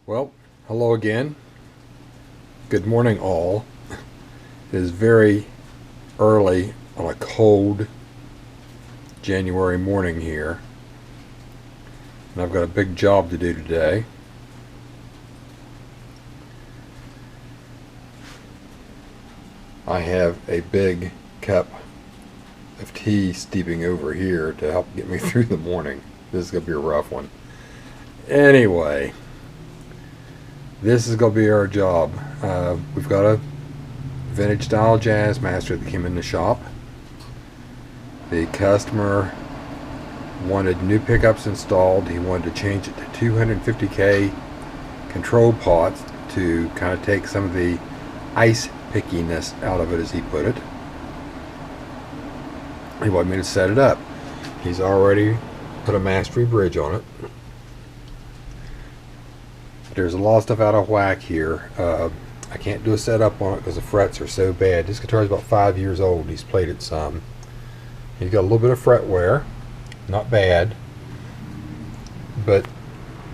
Well, hello again. Good morning, all. It is very early on a cold January morning here, and I've got a big job to do today. I have a big cup of tea steeping over here to help get me through the morning. This is going to be a rough one. Anyway, this is going to be our job. We've got a Vintage Style Jazzmaster that came in the shop. The customer wanted new pickups installed. He wanted to change it to 250K control pots to kind of take some of the ice pickiness out of it, as he put it. He wanted me to set it up. He's already put a mastery bridge on it. There's a lot of stuff out of whack here. I can't do a setup on it because the frets are so bad. This guitar is about 5 years old. He's played it some. He's got a little bit of fret wear. Not bad. But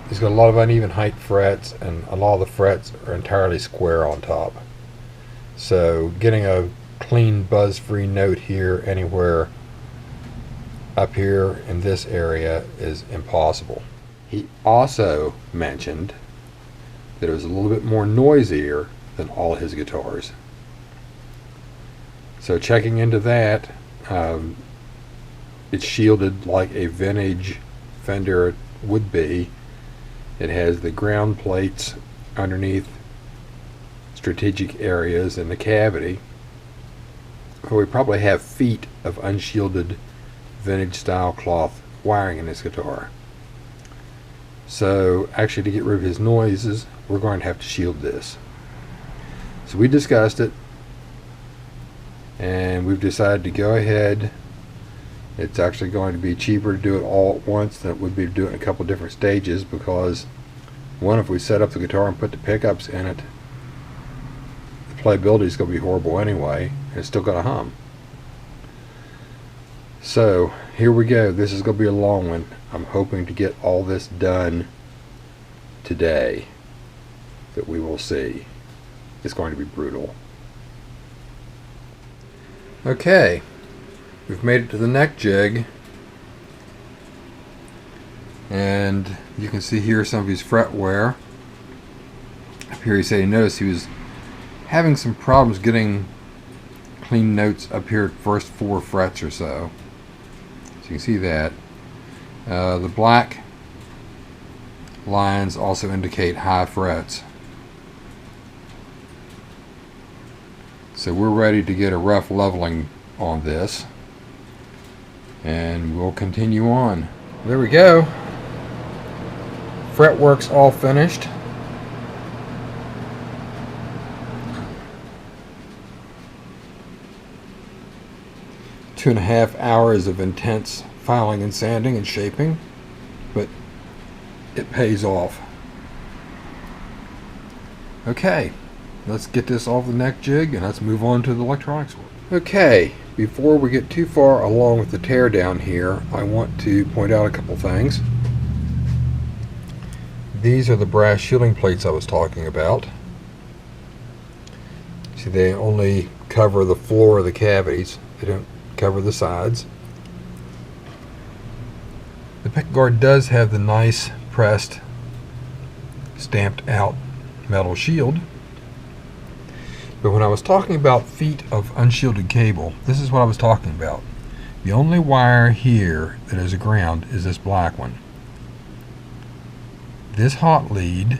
he's got a lot of uneven height frets, and a lot of the frets are entirely square on top. So getting a clean buzz-free note here anywhere up here in this area is impossible. He also mentioned that it was a little bit more noisier than all his guitars. So checking into that, it's shielded like a vintage Fender would be. It has the ground plates underneath strategic areas in the cavity. So we probably have feet of unshielded vintage style cloth wiring in this guitar. So actually, to get rid of his noises, we're going to have to shield this. So we discussed it, and we've decided to go ahead. It's actually going to be cheaper to do it all at once than it would be to do it in a couple different stages, because one, if we set up the guitar and put the pickups in it, the playability is going to be horrible anyway, and it's still going to hum. So here we go. This is going to be a long one. I'm hoping to get all this done today, that we will see. It's going to be brutal. Okay, we've made it to the neck jig, and you can see here some of his fret wear. Up here he said he noticed he was having some problems getting clean notes up here at first 4 frets or so. So you can see that. The black lines also indicate high frets. So we're ready to get a rough leveling on this, and we'll continue on. There we go. Fretwork's all finished. Two and a half hours of intense filing and sanding and shaping, but it pays off. Okay, let's get this off the neck jig and let's move on to the electronics work. Okay, before we get too far along with the teardown here, I want to point out a couple things. These are the brass shielding plates I was talking about. See, they only cover the floor of the cavities. They don't cover the sides. The pickguard does have the nice pressed, stamped out metal shield. But when I was talking about feet of unshielded cable, this is what I was talking about. The only wire here that is a ground is this black one. This hot lead,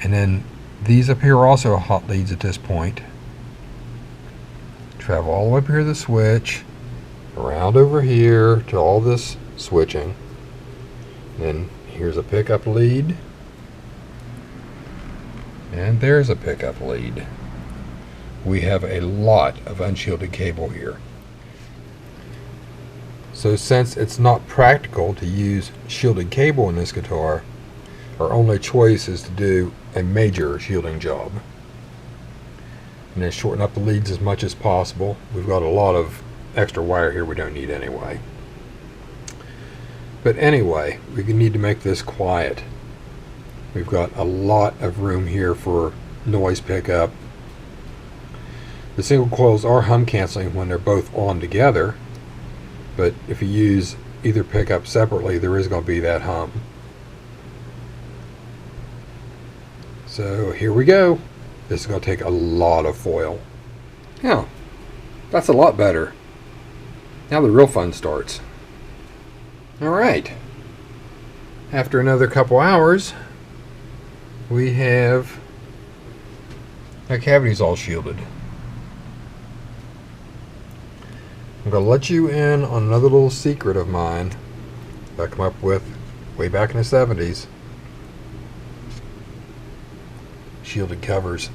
and then these up here are also hot leads at this point. Travel all the way up here to the switch, around over here to all this switching. Then here's a pickup lead, and there's a pickup lead. We have a lot of unshielded cable here. So since it's not practical to use shielded cable in this guitar, our only choice is to do a major shielding job. And then shorten up the leads as much as possible. We've got a lot of extra wire here we don't need anyway. But anyway, we need to make this quiet. We've got a lot of room here for noise pickup. The single coils are hum canceling when they're both on together, but if you use either pickup separately, there is going to be that hum. So here we go. This is going to take a lot of foil. Yeah, that's a lot better. Now the real fun starts. Alright. After another couple hours, we have our cavities all shielded. I'm going to let you in on another little secret of mine that I come up with way back in the 70s. Shielded covers.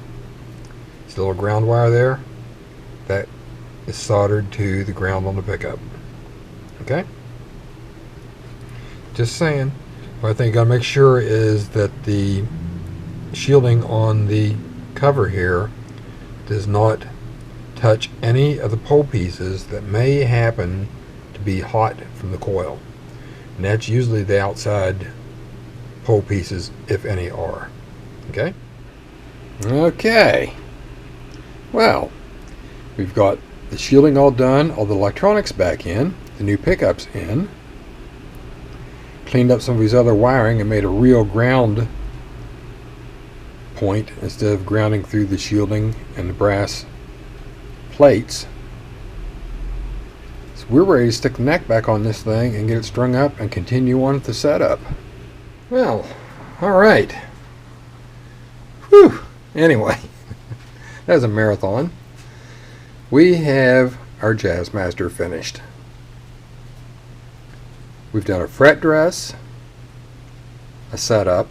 See the little ground wire there? That is soldered to the ground on the pickup. Okay? Just saying. What I think I gotta make sure is that the shielding on the cover here does not touch any of the pole pieces that may happen to be hot from the coil. And that's usually the outside pole pieces, if any are. Okay? Okay. Well, we've got the shielding all done, all the electronics back in, the new pickups in, cleaned up some of these other wiring and made a real ground point instead of grounding through the shielding and the brass plates. So we're ready to stick the neck back on this thing and get it strung up and continue on with the setup. Well, alright. Whew. Anyway, that was a marathon. We have our Jazzmaster finished. We've done a fret dress, a setup,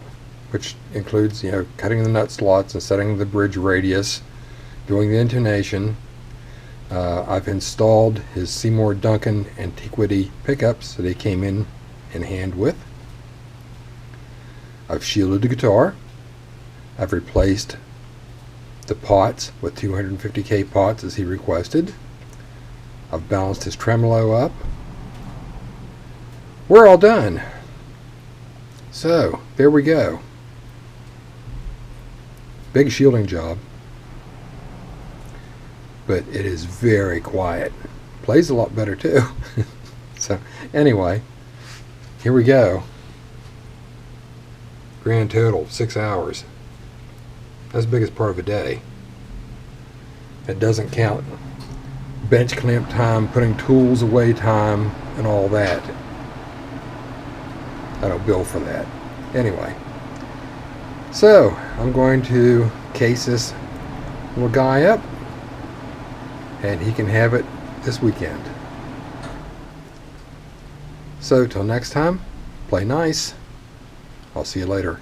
which includes, cutting the nut slots and setting the bridge radius, doing the intonation. I've installed his Seymour Duncan Antiquity pickups that he came in hand with. I've shielded the guitar. I've replaced the pots with 250K pots as he requested. I've balanced his tremolo up. We're all done. So, there we go. Big shielding job. But it is very quiet. Plays a lot better too. So, anyway, here we go. Grand total, 6 hours. That's the biggest part of a day. It doesn't count bench clamp time, putting tools away time, and all that. I don't bill for that. Anyway, so I'm going to case this little guy up, and he can have it this weekend. So till next time, play nice. I'll see you later.